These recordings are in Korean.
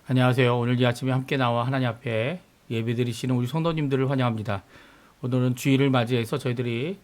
안녕하세요. 오늘 이 아침에 함께 나와 하나님 앞에 예배드리시는 우리 성도님들을 환영합니다. 오늘은 주일을 맞이해서 저희들이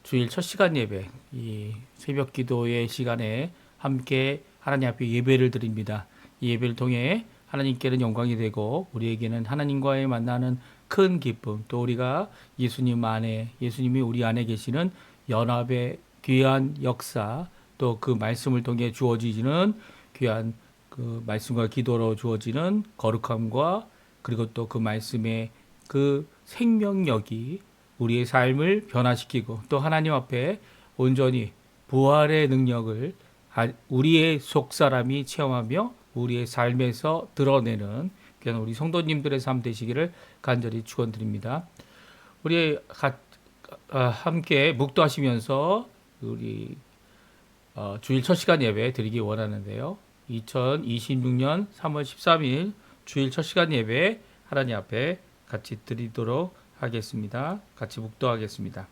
주일 첫 시간 예배, 이 새벽 기도의 시간에 함께 하나님 앞에 예배를 드립니다. 이 예배를 통해 하나님께는 영광이 되고 우리에게는 하나님과의 만나는 큰 기쁨, 또 우리가 예수님 안에, 예수님이 우리 안에 계시는 연합의 귀한 역사, 또 그 말씀을 통해 주어지는 귀한 그 말씀과 기도로 주어지는 거룩함과 그리고 또 그 말씀의 그 생명력이 우리의 삶을 변화시키고 또 하나님 앞에 온전히 부활의 능력을 우리의 속사람이 체험하며 우리의 삶에서 드러내는 그냥 우리 성도님들의 삶 되시기를 간절히 축원드립니다. 우리 함께 묵도하시면서 우리 주일 첫 시간 예배 드리기 원하는데요. 2026년 3월 13일 주일 첫 시간 예배 하나님 앞에 같이 드리도록 하겠습니다. 같이 묵도하겠습니다.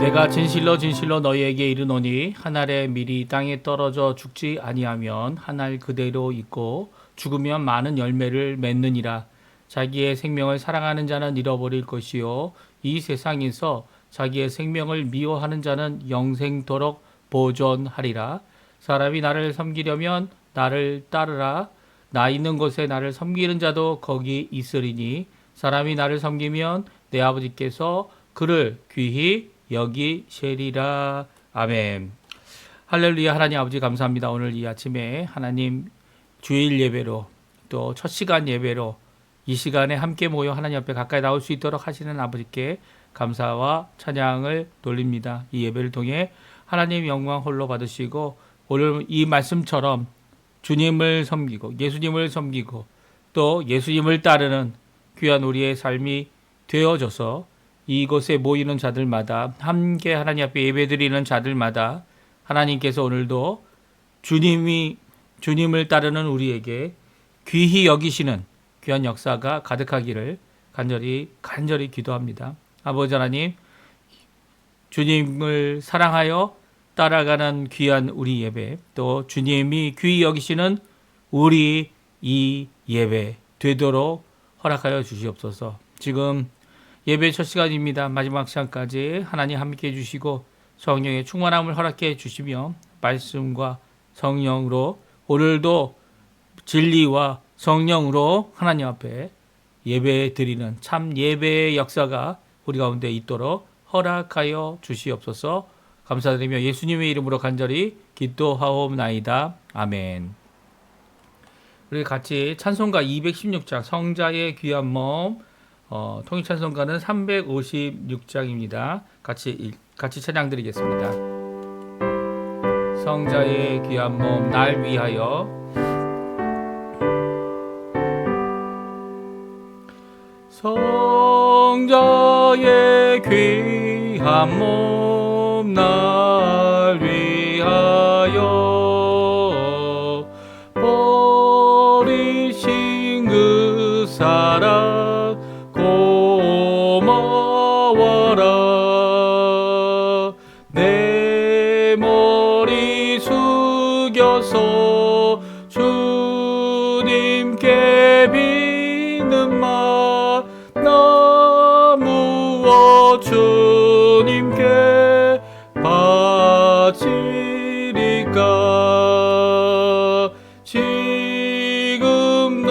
내가 진실로 진실로 너희에게 이르노니 한 알의 밀이 땅에 떨어져 죽지 아니하면 한 알 그대로 있고 죽으면 많은 열매를 맺느니라. 자기의 생명을 사랑하는 자는 잃어버릴 것이요 이 세상에서 자기의 생명을 미워하는 자는 영생토록 보존하리라. 사람이 나를 섬기려면 나를 따르라. 나 있는 곳에 나를 섬기는 자도 거기 있으리니 사람이 나를 섬기면 내 아버지께서 그를 귀히 여기시리라. 아멘. 할렐루야. 하나님 아버지 감사합니다. 오늘 이 아침에 하나님 주일 예배로 또 첫 시간 예배로 이 시간에 함께 모여 하나님 앞에 가까이 나올 수 있도록 하시는 아버지께 감사와 찬양을 돌립니다. 이 예배를 통해 하나님 영광 홀로 받으시고 오늘 이 말씀처럼 주님을 섬기고 예수님을 섬기고 또 예수님을 따르는 귀한 우리의 삶이 되어져서 이곳에 모이는 자들마다 함께 하나님 앞에 예배드리는 자들마다 하나님께서 오늘도 주님을 따르는 우리에게 귀히 여기시는 귀한 역사가 가득하기를 간절히 기도합니다. 아버지 하나님, 주님을 사랑하여 따라가는 귀한 우리 예배, 또 주님이 귀히 여기시는 우리 이 예배 되도록 허락하여 주시옵소서. 지금 예배 첫 시간입니다. 마지막 시간까지 하나님 함께 해주시고 성령의 충만함을 허락해 주시며 말씀과 성령으로 오늘도 진리와 성령으로 하나님 앞에 예배 드리는 참 예배의 역사가 우리 가운데 있도록 허락하여 주시옵소서. 감사드리며 예수님의 이름으로 간절히 기도하옵나이다. 아멘. 우리 같이 찬송가 216장 성자의 귀한 몸 통일 찬송가는 356장입니다. 같이 찬양 드리겠습니다. 성자의 귀한 몸 날 위하여 성자의 귀한 몸 날 위하여 버리신 그 사랑 고마워라. 내 머리 숙여서 주님께 빚는 말 나무어 주님께 바치리까. 지금도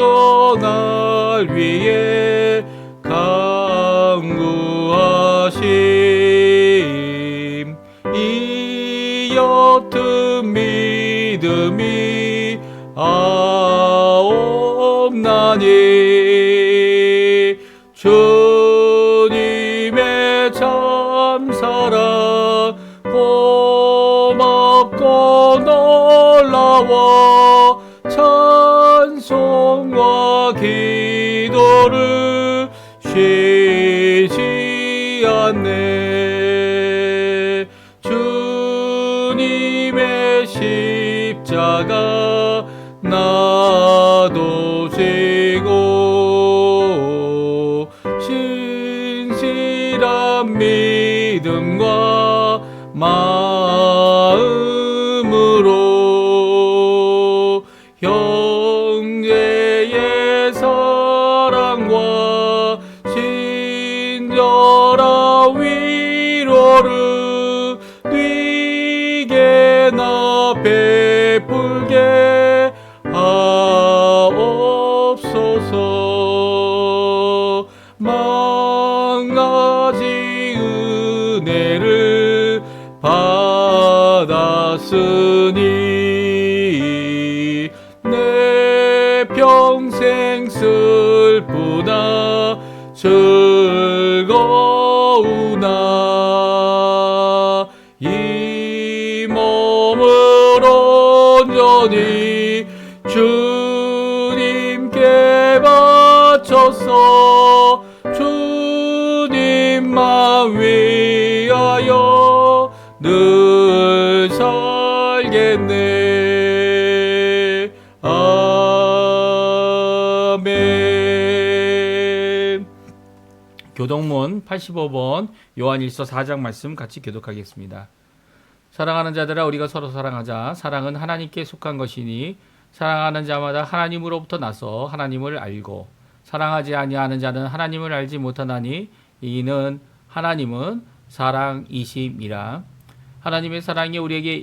날 위해 강구하심 이 옅은 믿음이 아옵나니 주님의 참사랑 고맙고 놀라워 찬송과 기도를 쉬지 않네. 주님의 십자가 나도 지고 형제의 사랑과 친절한 위로를 네게나 베풀게 하옵소서. 만가지 은혜를 받았으니 내 평생 슬프나 즐거우나 이 몸을 온전히 주님께 바쳐서 주님만 위하여 늘 살겠네. 아멘. 교동문 85번 요한일서 4장 말씀 같이 교독하겠습니다. 사랑하는 자들아, 우리가 서로 사랑하자. 사랑은 하나님께 속한 것이니 사랑하는 자마다 하나님으로부터 나서 하나님을 알고 사랑하지 아니하는 자는 하나님을 알지 못하나니 이는 하나님은 사랑이심이라. 하나님의 사랑이 우리에게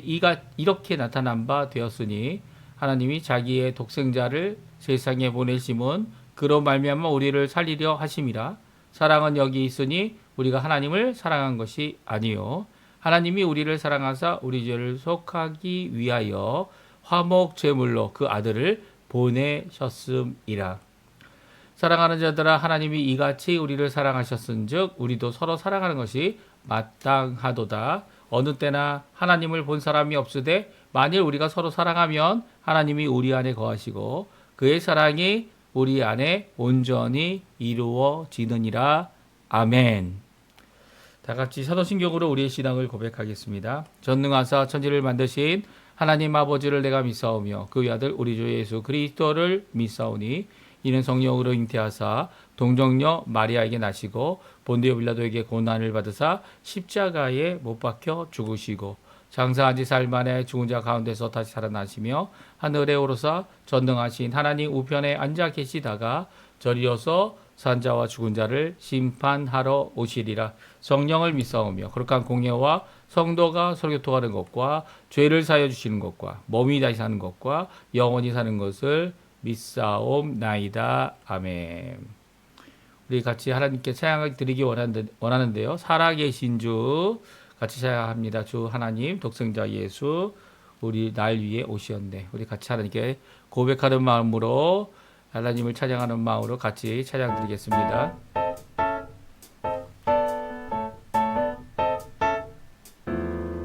이렇게 나타난 바 되었으니 하나님이 자기의 독생자를 세상에 보내심은 그로 말미암아 우리를 살리려 하심이라. 사랑은 여기 있으니 우리가 하나님을 사랑한 것이 아니요 하나님이 우리를 사랑하사 우리 죄를 속하기 위하여 화목 제물로 그 아들을 보내셨음이라. 사랑하는 자들아, 하나님이 이같이 우리를 사랑하셨은즉 우리도 서로 사랑하는 것이 마땅하도다. 어느 때나 하나님을 본 사람이 없으되 만일 우리가 서로 사랑하면 하나님이 우리 안에 거하시고 그의 사랑이 우리 안에 온전히 이루어지느니라. 아멘. 다 같이 사도신경으로 우리의 신앙을 고백하겠습니다. 전능하사 천지를 만드신 하나님 아버지를 내가 믿사오며 그 아들 우리 주 예수 그리스도를 믿사오니 이는 성령으로 잉태하사 동정녀 마리아에게 나시고 본디오 빌라도에게 고난을 받으사 십자가에 못 박혀 죽으시고 장사한 지 사흘 만에 죽은 자 가운데서 다시 살아나시며 하늘에 오르사 전능하신 하나님 우편에 앉아 계시다가 저리어서 산자와 죽은 자를 심판하러 오시리라. 성령을 믿사오며 거룩한 공예와 성도가 서로 교통하는 것과 죄를 사하여 주시는 것과 몸이 다시 사는 것과 영원히 사는 것을 믿사옵나이다. 아멘. 우리 같이 하나님께 찬양 드리기 원하는데요. 살아계신 주 같이 찬양합니다. 주 하나님 독생자 예수 우리 날 위에 오시었네. 우리 같이 하나님께 고백하는 마음으로 하나님을 찬양하는 마음으로 같이 찬양 드리겠습니다.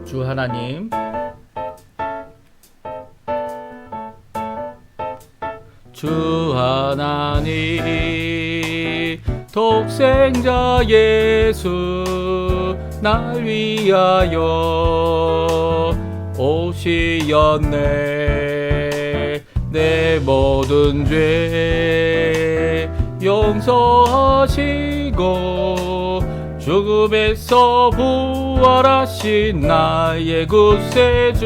주 하나님 주 하나님 독생자 예수 날 위하여 오시었네. 내 모든 죄 용서하시고 죽음에서 부활하신 나의 구세주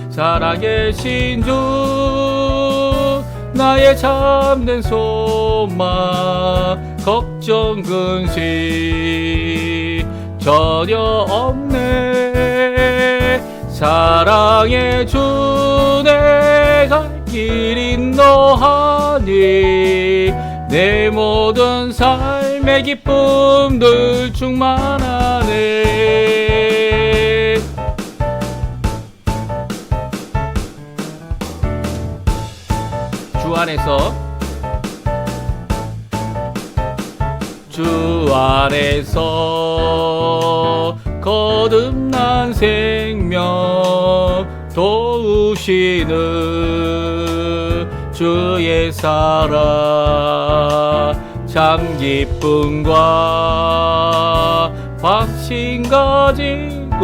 살아계신 주 나의 참된 소망 걱정 근심 전혀 없네. 사랑의 주 내 갈 길 인도하니 내 모든 삶의 기쁨들 충만하네. 주 안에서 거듭난 생명 도우시는 주의 사랑 참 기쁨과 확신 가지고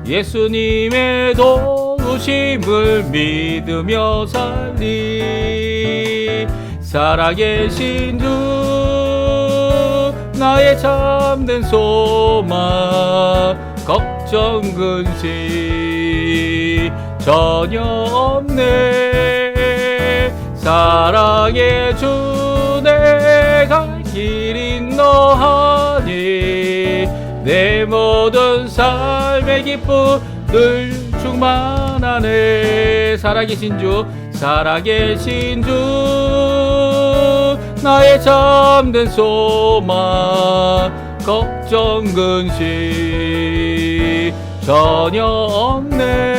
예수님의 도우심을 믿으며 살리. 살아계신 주 나의 참된 소망 걱정 근심 전혀 없네. 사랑의 주 내가 길인 너하니 내 모든 삶의 기쁨 늘 충만하네. 살아계신 주, 살아계신 주, 나의 참된 소망, 걱정 근심 전혀 없네.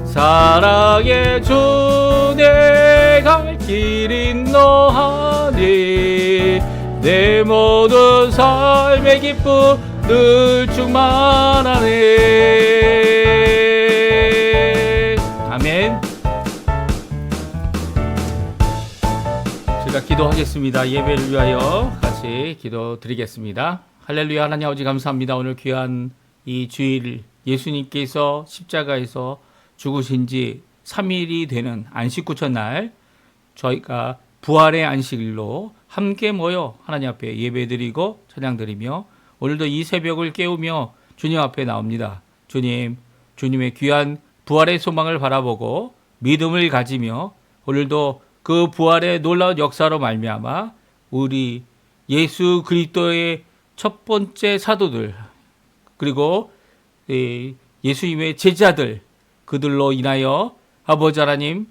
사랑의 주 내가 길인 너하니 내 모든 삶의 기쁨 늘 충만하네. 아멘. 제가 기도하겠습니다. 예배를 위하여 같이 기도드리겠습니다. 할렐루야. 하나님 아버지 감사합니다. 오늘 귀한 이 주일 예수님께서 십자가에서 죽으신 지 3일이 되는 안식구천 날 저희가 부활의 안식일로 함께 모여 하나님 앞에 예배드리고 찬양드리며 오늘도 이 새벽을 깨우며 주님 앞에 나옵니다. 주님, 주님의 귀한 부활의 소망을 바라보고 믿음을 가지며 오늘도 그 부활의 놀라운 역사로 말미암아 우리 예수 그리스도의 첫 번째 사도들 그리고 예수님의 제자들 그들로 인하여 아버지 하나님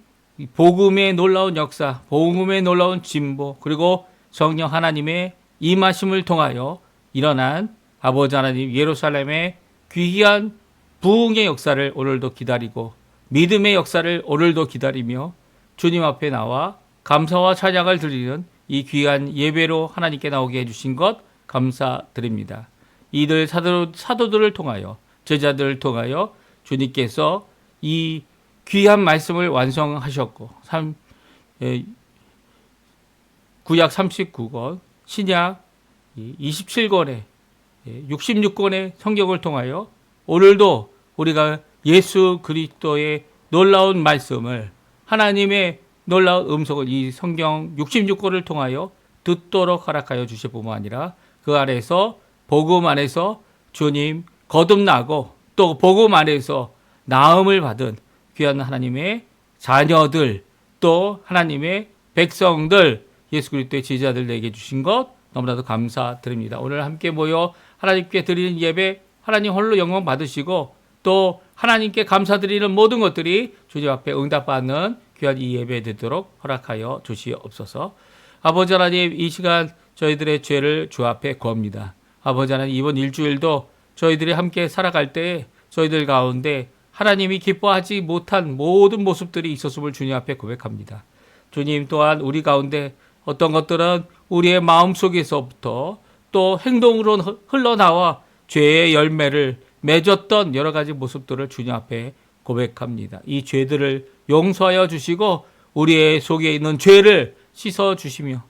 복음의 놀라운 역사, 복음의 놀라운 진보 그리고 성령 하나님의 임하심을 통하여 일어난 아버지 하나님 예루살렘의 귀한 부흥의 역사를 오늘도 기다리고 믿음의 역사를 오늘도 기다리며 주님 앞에 나와 감사와 찬양을 드리는 이 귀한 예배로 하나님께 나오게 해주신 것 감사드립니다. 이들 사도들을 통하여 제자들을 통하여 주님께서 이 귀한 말씀을 완성하셨고 구약 39권 신약 27권의 66권의 성경을 통하여 오늘도 우리가 예수 그리스도의 놀라운 말씀을 하나님의 놀라운 음성을 이 성경 66권을 통하여 듣도록 허락하여 주실 뿐만 아니라 그 안에서 복음 안에서 주님 거듭나고 또 복음 안에서 나음을 받은 귀한 하나님의 자녀들 또 하나님의 백성들 예수 그리스도의 제자들 내게 주신 것 너무나도 감사드립니다. 오늘 함께 모여 하나님께 드리는 예배 하나님 홀로 영광 받으시고 또 하나님께 감사드리는 모든 것들이 주님 앞에 응답받는 귀한 이 예배 되도록 허락하여 주시옵소서. 아버지 하나님 이 시간 저희들의 죄를 주 앞에 구합니다. 아버지 하나님 이번 일주일도 저희들이 함께 살아갈 때 저희들 가운데 하나님이 기뻐하지 못한 모든 모습들이 있었음을 주님 앞에 고백합니다. 주님 또한 우리 가운데 어떤 것들은 우리의 마음속에서부터 또 행동으로 흘러나와 죄의 열매를 맺었던 여러 가지 모습들을 주님 앞에 고백합니다. 이 죄들을 용서하여 주시고 우리의 속에 있는 죄를 씻어 주시며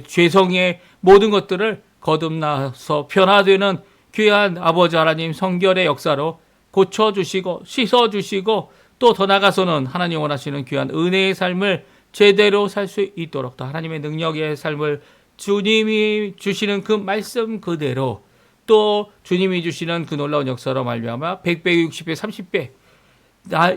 죄성의 모든 것들을 거듭나서 변화되는 귀한 아버지 하나님 성결의 역사로 고쳐주시고 씻어주시고 또 더 나아가서는 하나님 원하시는 귀한 은혜의 삶을 제대로 살 수 있도록 또 하나님의 능력의 삶을 주님이 주시는 그 말씀 그대로 또 주님이 주시는 그 놀라운 역사로 말미암아 100배, 60배, 30배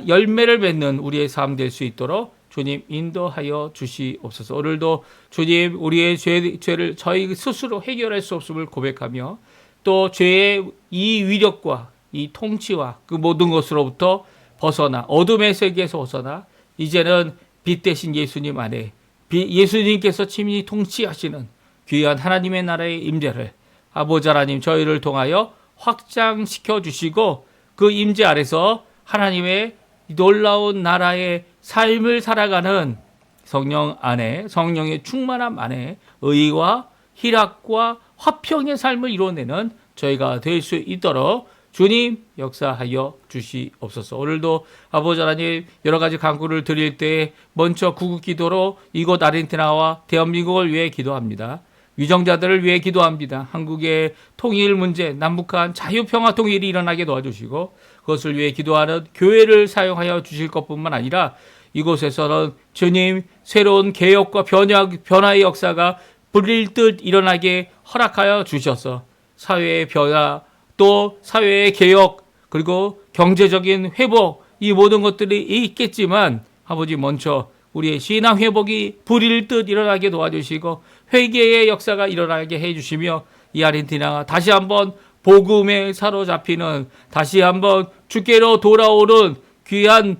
열매를 맺는 우리의 삶 될 수 있도록 주님 인도하여 주시옵소서. 오늘도 주님 우리의 죄를 저희 스스로 해결할 수 없음을 고백하며 또 죄의 이 위력과 이 통치와 그 모든 것으로부터 벗어나 어둠의 세계에서 벗어나 이제는 빛 대신 예수님 안에 예수님께서 친히 통치하시는 귀한 하나님의 나라의 임재를 아버지 하나님 저희를 통하여 확장시켜 주시고 그 임재 아래서 하나님의 놀라운 나라의 삶을 살아가는 성령 안에 성령의 충만함 안에 의와 희락과 화평의 삶을 이뤄내는 저희가 될 수 있도록 주님 역사하여 주시옵소서. 오늘도 아버지 하나님 여러 가지 간구를 드릴 때 먼저 구국기도로 이곳 아르헨티나와 대한민국을 위해 기도합니다. 위정자들을 위해 기도합니다. 한국의 통일 문제, 남북한 자유평화 통일이 일어나게 도와주시고 그것을 위해 기도하는 교회를 사용하여 주실 것뿐만 아니라 이곳에서는 주님 새로운 개혁과 변화의 역사가 불릴 듯 일어나게 허락하여 주셔서 사회의 변화 또 사회의 개혁 그리고 경제적인 회복 이 모든 것들이 있겠지만 아버지 먼저 우리의 신앙 회복이 불일 듯 일어나게 도와주시고 회개의 역사가 일어나게 해주시며 이 아르헨티나가 다시 한번 복음에 사로잡히는 다시 한번 주께로 돌아오는 귀한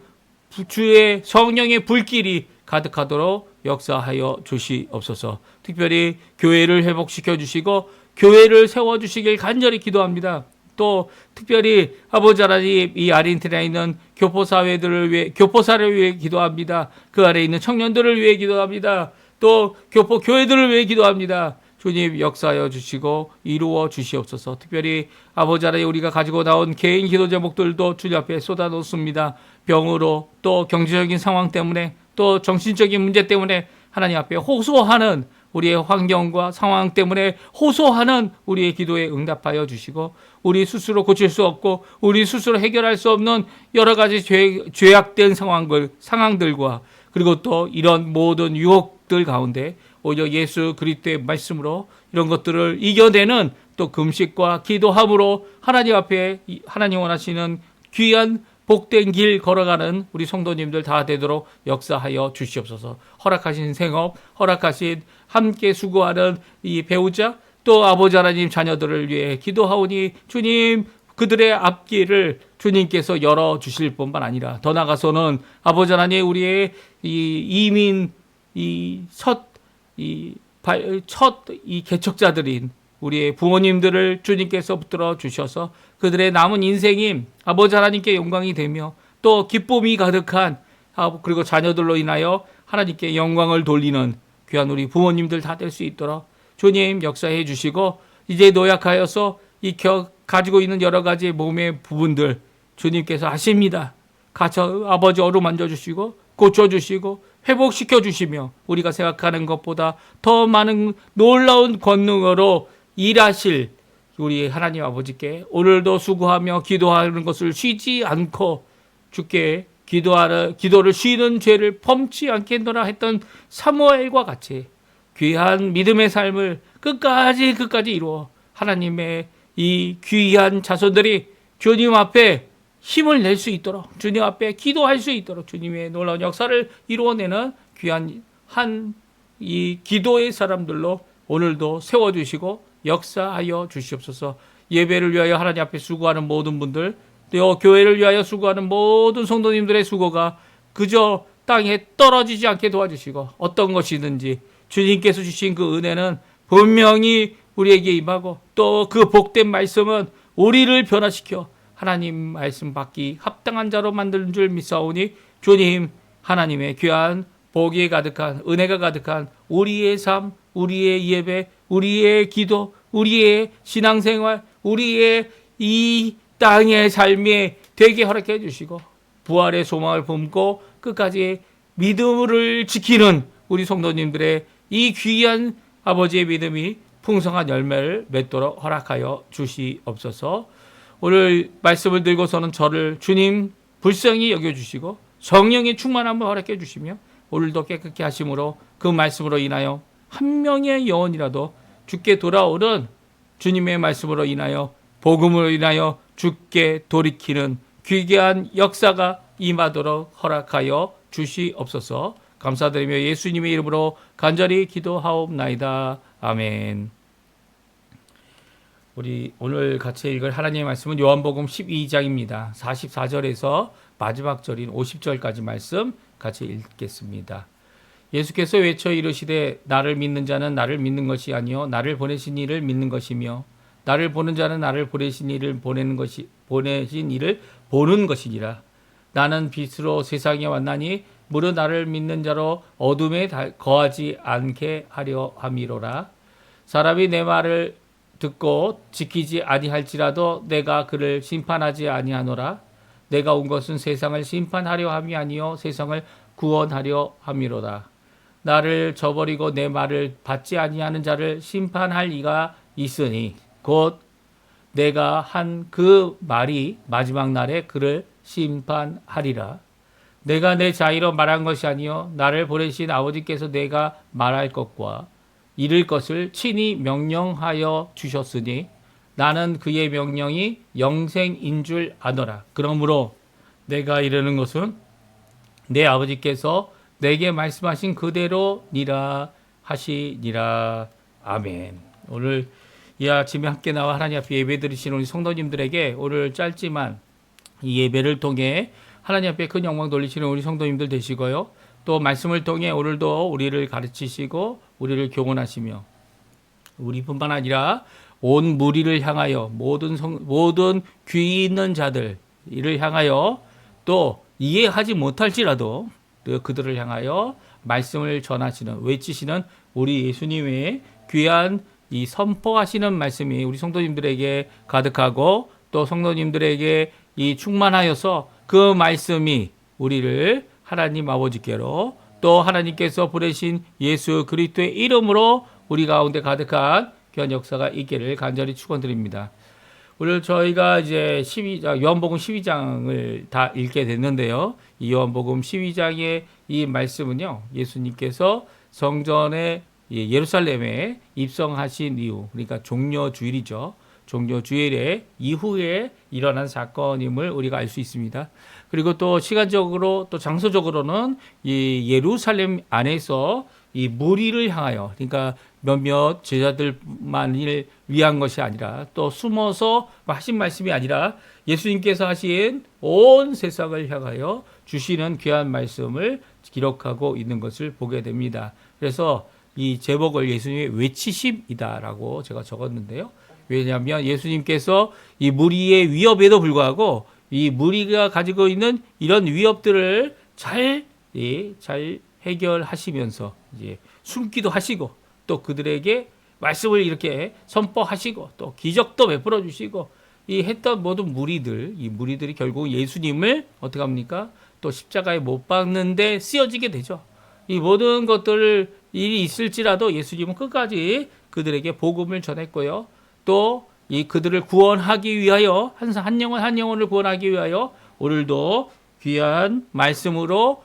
주의 성령의 불길이 가득하도록 역사하여 주시옵소서. 특별히 교회를 회복시켜 주시고 교회를 세워주시길 간절히 기도합니다. 또 특별히 아버지 하나님 이 아르헨티나에 있는 교포사를 위해 기도합니다. 그 아래에 있는 청년들을 위해 기도합니다. 또 교포 교회들을 위해 기도합니다. 주님 역사하여 주시고 이루어 주시옵소서. 특별히 아버지 하나님 우리가 가지고 나온 개인 기도 제목들도 주님 앞에 쏟아놓습니다. 병으로 또 경제적인 상황 때문에 또 정신적인 문제 때문에 하나님 앞에 호소하는 우리의 환경과 상황 때문에 호소하는 우리의 기도에 응답하여 주시고 우리 스스로 고칠 수 없고 우리 스스로 해결할 수 없는 여러 가지 죄악된 상황들과 그리고 또 이런 모든 유혹들 가운데 오히려 예수 그리스도의 말씀으로 이런 것들을 이겨내는 또 금식과 기도함으로 하나님 앞에 하나님 원하시는 귀한 복된 길 걸어가는 우리 성도님들 다 되도록 역사하여 주시옵소서. 허락하신 생업, 허락하신 함께 수고하는 이 배우자, 또 아버지 하나님 자녀들을 위해 기도하오니 주님 그들의 앞길을 주님께서 열어주실 뿐만 아니라 더 나아가서는 아버지 하나님 우리의 이 이민 첫 개척자들인 우리의 부모님들을 주님께서 붙들어 주셔서 그들의 남은 인생이 아버지 하나님께 영광이 되며 또 기쁨이 가득한 그리고 자녀들로 인하여 하나님께 영광을 돌리는 귀한 우리 부모님들 다 될 수 있도록 주님 역사해 주시고 이제 노약하여서 가지고 있는 여러 가지 몸의 부분들 주님께서 아십니다. 아버지 어루만져 주시고 고쳐 주시고 회복시켜 주시며 우리가 생각하는 것보다 더 많은 놀라운 권능으로 일하실 우리 하나님 아버지께 오늘도 수고하며 기도하는 것을 쉬지 않고 주께 기도를 쉬는 죄를 범치 않겠노라 했던 사무엘과 같이 귀한 믿음의 삶을 끝까지 이루어 하나님의 이 귀한 자손들이 주님 앞에 힘을 낼 수 있도록 주님 앞에 기도할 수 있도록 주님의 놀라운 역사를 이루어내는 귀한 이 기도의 사람들로 오늘도 세워주시고 역사하여 주시옵소서. 예배를 위하여 하나님 앞에 수고하는 모든 분들 또 교회를 위하여 수고하는 모든 성도님들의 수고가 그저 땅에 떨어지지 않게 도와주시고 어떤 것이든지 주님께서 주신 그 은혜는 분명히 우리에게 임하고 또 그 복된 말씀은 우리를 변화시켜 하나님 말씀 받기 합당한 자로 만드는 줄 믿사오니 주님 하나님의 귀한 복이 가득한 은혜가 가득한 우리의 삶, 우리의 예배, 우리의 기도, 우리의 신앙생활, 우리의 이 땅의 삶에 되게 허락해 주시고 부활의 소망을 품고 끝까지 믿음을 지키는 우리 성도님들의 이 귀한 아버지의 믿음이 풍성한 열매를 맺도록 허락하여 주시옵소서. 오늘 말씀을 들고서는 저를 주님 불쌍히 여겨주시고 성령의 충만함을 허락해 주시며 오늘도 깨끗게 하심으로 그 말씀으로 인하여 한 명의 영혼이라도 주께 돌아오는 주님의 말씀으로 인하여 복음으로 인하여 주께 돌이키는 귀한 역사가 임하도록 허락하여 주시옵소서. 감사드리며 예수님의 이름으로 간절히 기도하옵나이다. 아멘. 우리 오늘 같이 읽을 하나님의 말씀은 요한복음 12장입니다. 44절에서 마지막 절인 50절까지 말씀 같이 읽겠습니다. 예수께서 외쳐 이르시되 나를 믿는 자는 나를 믿는 것이 아니요 나를 보내신 이를 믿는 것이며 나를 보는 자는 나를 보내신 이를 보내신 이를 보는 것이니라. 나는 빛으로 세상에 왔나니 무릇 나를 믿는 자로 어둠에 거하지 않게 하려 함이로라. 사람이 내 말을 듣고 지키지 아니할지라도 내가 그를 심판하지 아니하노라. 내가 온 것은 세상을 심판하려 함이 아니요 세상을 구원하려 함이로다. 나를 저버리고 내 말을 받지 아니하는 자를 심판할 이가 있으니 곧 내가 한 그 말이 마지막 날에 그를 심판하리라. 내가 내 자의로 말한 것이 아니요 나를 보내신 아버지께서 내가 말할 것과 이를 것을 친히 명령하여 주셨으니 나는 그의 명령이 영생인 줄 아노라. 그러므로 내가 이르는 것은 내 아버지께서 내게 말씀하신 그대로니라 하시니라. 아멘. 오늘 이 아침에 함께 나와 하나님 앞에 예배 드리시는 우리 성도님들에게 오늘 짧지만 이 예배를 통해 하나님 앞에 큰 영광 돌리시는 우리 성도님들 되시고요. 또 말씀을 통해 오늘도 우리를 가르치시고 우리를 교훈하시며 우리뿐만 아니라 온 무리를 향하여 모든 귀 있는 자들 이를 향하여 또 이해하지 못할지라도 그들을 향하여 말씀을 전하시는 외치시는 우리 예수님의 귀한 이 선포하시는 말씀이 우리 성도님들에게 가득하고 또 성도님들에게 이 충만하여서 그 말씀이 우리를 하나님 아버지께로 또 하나님께서 보내신 예수 그리스도의 이름으로 우리 가운데 가득한 귀한 역사가 있기를 간절히 축원드립니다. 오늘 저희가 이제 요한복음 12장을 다 읽게 됐는데요. 이 요한복음 12장의 이 말씀은요, 예수님께서 성전에 예루살렘에 입성하신 이후, 그러니까 종려주일이죠. 종려주일의 이후에 일어난 사건임을 우리가 알 수 있습니다. 그리고 또 시간적으로 또 장소적으로는 이 예루살렘 안에서 이 무리를 향하여, 그러니까 몇몇 제자들만을 위한 것이 아니라 또 숨어서 하신 말씀이 아니라 예수님께서 하신 온 세상을 향하여 주시는 귀한 말씀을 기록하고 있는 것을 보게 됩니다. 그래서 이 제목을 예수님의 외치심이다라고 제가 적었는데요. 왜냐하면 예수님께서 이 무리의 위협에도 불구하고 이 무리가 가지고 있는 이런 위협들을 잘 해결하시면서 이제 숨기도 하시고 또 그들에게 말씀을 이렇게 선포하시고 또 기적도 베풀어 주시고 이 했던 모든 이 무리들이 결국 예수님을 어떻게 합니까? 또 십자가에 못 박는데 쓰여지게 되죠. 이 모든 것들 일이 있을지라도 예수님은 끝까지 그들에게 복음을 전했고요. 또 이 그들을 구원하기 위하여 한 영혼을 구원하기 위하여 오늘도 귀한 말씀으로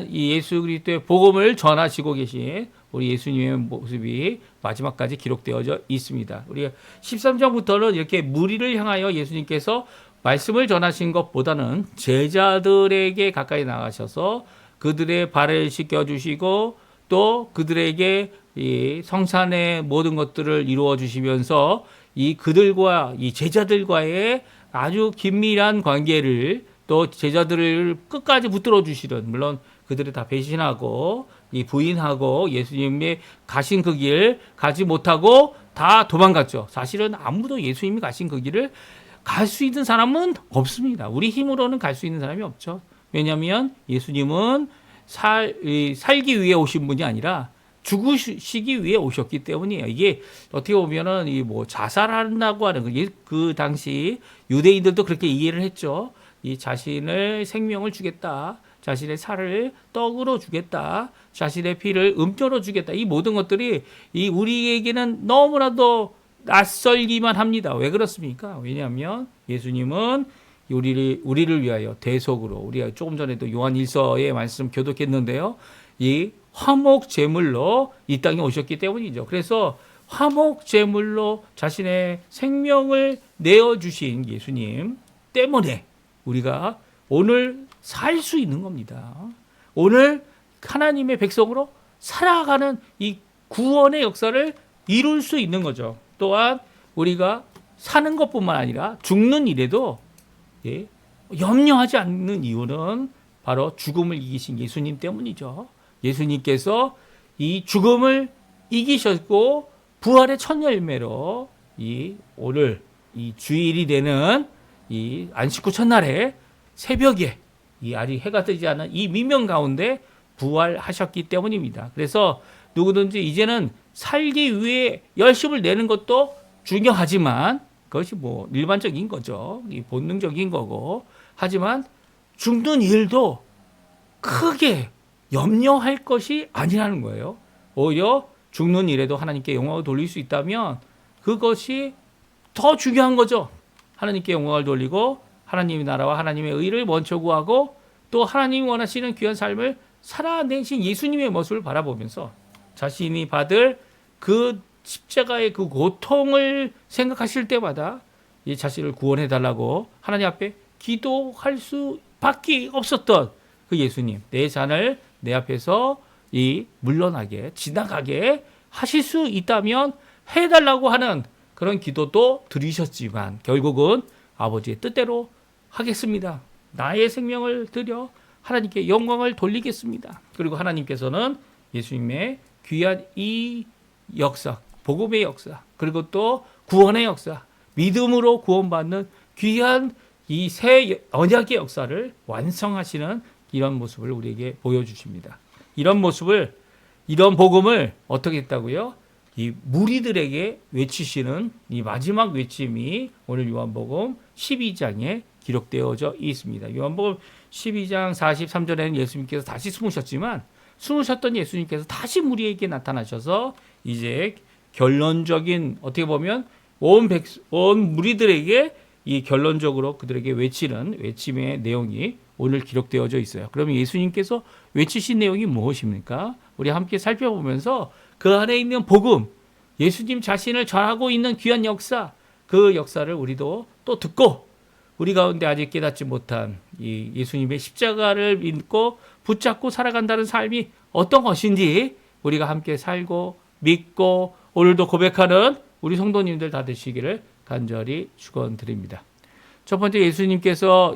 이 예수 그리스도의 복음을 전하시고 계신 우리 예수님의 모습이 마지막까지 기록되어져 있습니다. 우리가 13장부터는 이렇게 무리를 향하여 예수님께서 말씀을 전하신 것보다는 제자들에게 가까이 나가셔서 그들의 발을 씻겨주시고 또 그들에게 이 성산의 모든 것들을 이루어 주시면서 이 그들과 이 제자들과의 아주 긴밀한 관계를 또 제자들을 끝까지 붙들어 주시는, 물론 그들이 다 배신하고 이 부인하고 예수님의 가신 그 길 가지 못하고 다 도망갔죠. 사실은 아무도 예수님이 가신 그 길을 갈 수 있는 사람은 없습니다. 우리 힘으로는 갈 수 있는 사람이 없죠. 왜냐하면 예수님은 살기 위해 오신 분이 아니라 죽으시기 위해 오셨기 때문이에요. 이게 어떻게 보면은 이 뭐 자살한다고 하는 그 당시 유대인들도 그렇게 이해를 했죠. 이 자신의 생명을 주겠다, 자신의 살을 떡으로 주겠다, 자신의 피를 음료로 주겠다. 이 모든 것들이 이 우리에게는 너무나도 낯설기만 합니다. 왜 그렇습니까? 왜냐하면 예수님은 우리를 위하여 대속으로, 우리가 조금 전에도 요한 1서의 말씀 교독했는데요. 이 화목 제물로 이 땅에 오셨기 때문이죠. 그래서 화목 제물로 자신의 생명을 내어주신 예수님 때문에 우리가 오늘 살 수 있는 겁니다. 오늘 하나님의 백성으로 살아가는 이 구원의 역사를 이룰 수 있는 거죠. 또한 우리가 사는 것뿐만 아니라 죽는 일에도 염려하지 않는 이유는 바로 죽음을 이기신 예수님 때문이죠. 예수님께서 이 죽음을 이기셨고 부활의 첫 열매로 오늘 이 주일이 되는 이 안식구 첫날에 새벽에 아직 해가 뜨지 않은 이 미명 가운데 부활하셨기 때문입니다. 그래서 누구든지 이제는 살기 위해 열심을 내는 것도 중요하지만 그것이 뭐 일반적인 거죠. 본능적인 거고. 하지만 죽는 일도 크게 염려할 것이 아니라는 거예요. 오히려 죽는 일에도 하나님께 영광을 돌릴 수 있다면 그것이 더 중요한 거죠. 하나님께 영광을 돌리고 하나님의 나라와 하나님의 의를 먼저 구하고 또 하나님이 원하시는 귀한 삶을 살아내신 예수님의 모습을 바라보면서 자신이 받을 그 십자가의 그 고통을 생각하실 때마다 이 자신을 구원해 달라고 하나님 앞에 기도할 수 밖에 없었던 그 예수님, 내 잔을 내 앞에서 이 물러나게 지나가게 하실 수 있다면 해달라고 하는 그런 기도도 드리셨지만 결국은 아버지의 뜻대로 하겠습니다. 나의 생명을 드려 하나님께 영광을 돌리겠습니다. 그리고 하나님께서는 예수님의 귀한 이 역사, 복음의 역사, 그리고 또 구원의 역사, 믿음으로 구원받는 귀한 이 새 언약의 역사를 완성하시는 이런 모습을 우리에게 보여주십니다. 이런 모습을, 이런 복음을 어떻게 했다고요? 이 무리들에게 외치시는 이 마지막 외침이 오늘 요한복음 12장에 기록되어져 있습니다. 요한복음 12장 43절에는 예수님께서 다시 숨으셨지만 숨으셨던 예수님께서 다시 무리에게 나타나셔서 이제 결론적인, 어떻게 보면 온 무리들에게 이 결론적으로 그들에게 외치는 외침의 내용이 오늘 기록되어져 있어요. 그러면 예수님께서 외치신 내용이 무엇입니까? 우리 함께 살펴보면서 그 안에 있는 복음, 예수님 자신을 전하고 있는 귀한 역사, 그 역사를 우리도 또 듣고 우리 가운데 아직 깨닫지 못한 이 예수님의 십자가를 믿고 붙잡고 살아간다는 삶이 어떤 것인지 우리가 함께 살고 믿고 오늘도 고백하는 우리 성도님들 다 되시기를 간절히 축원드립니다. 첫 번째, 예수님께서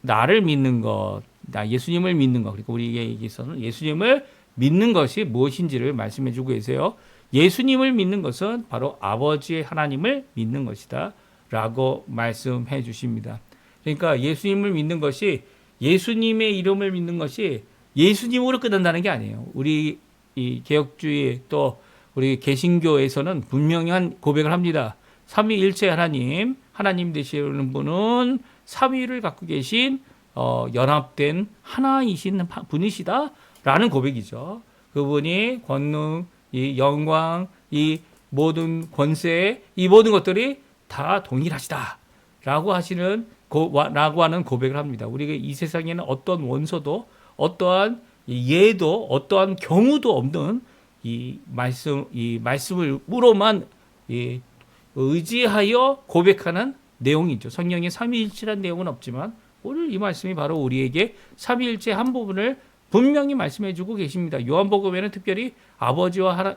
나를 믿는 것, 예수님을 믿는 것, 그리고 우리에게서는 예수님을 믿는 것이 무엇인지를 말씀해 주고 계세요. 예수님을 믿는 것은 바로 아버지의 하나님을 믿는 것이다 라고 말씀해 주십니다. 그러니까 예수님을 믿는 것이, 예수님의 이름을 믿는 것이 예수님으로 끝난다는 게 아니에요. 우리 이 개혁주의 또 우리 개신교에서는 분명한 고백을 합니다. 삼위일체 하나님 되시는 분은 삼위를 갖고 계신 연합된 하나이신 분이시다라는 고백이죠. 그분이 권능, 이 영광, 이 모든 권세, 이 모든 것들이 다 동일하시다라고 하시는 라고 하는 고백을 합니다. 우리가 이 세상에는 어떤 원소도, 어떠한 예도, 어떠한 경우도 없는 이 말씀으로만 의지하여 고백하는 내용이죠. 성령의 삼위일체라는 내용은 없지만 오늘 이 말씀이 바로 우리에게 삼위일체 한 부분을 분명히 말씀해 주고 계십니다. 요한복음에는 특별히 아버지와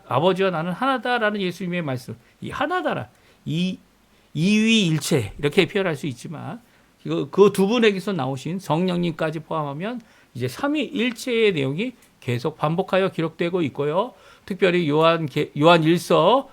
나는 하나다라는 예수님의 말씀, 이 하나다라, 이위일체 이렇게 표현할 수 있지만 그 두 분에게서 나오신 성령님까지 포함하면 이제 삼위일체의 내용이 계속 반복하여 기록되고 있고요. 특별히 요한 1서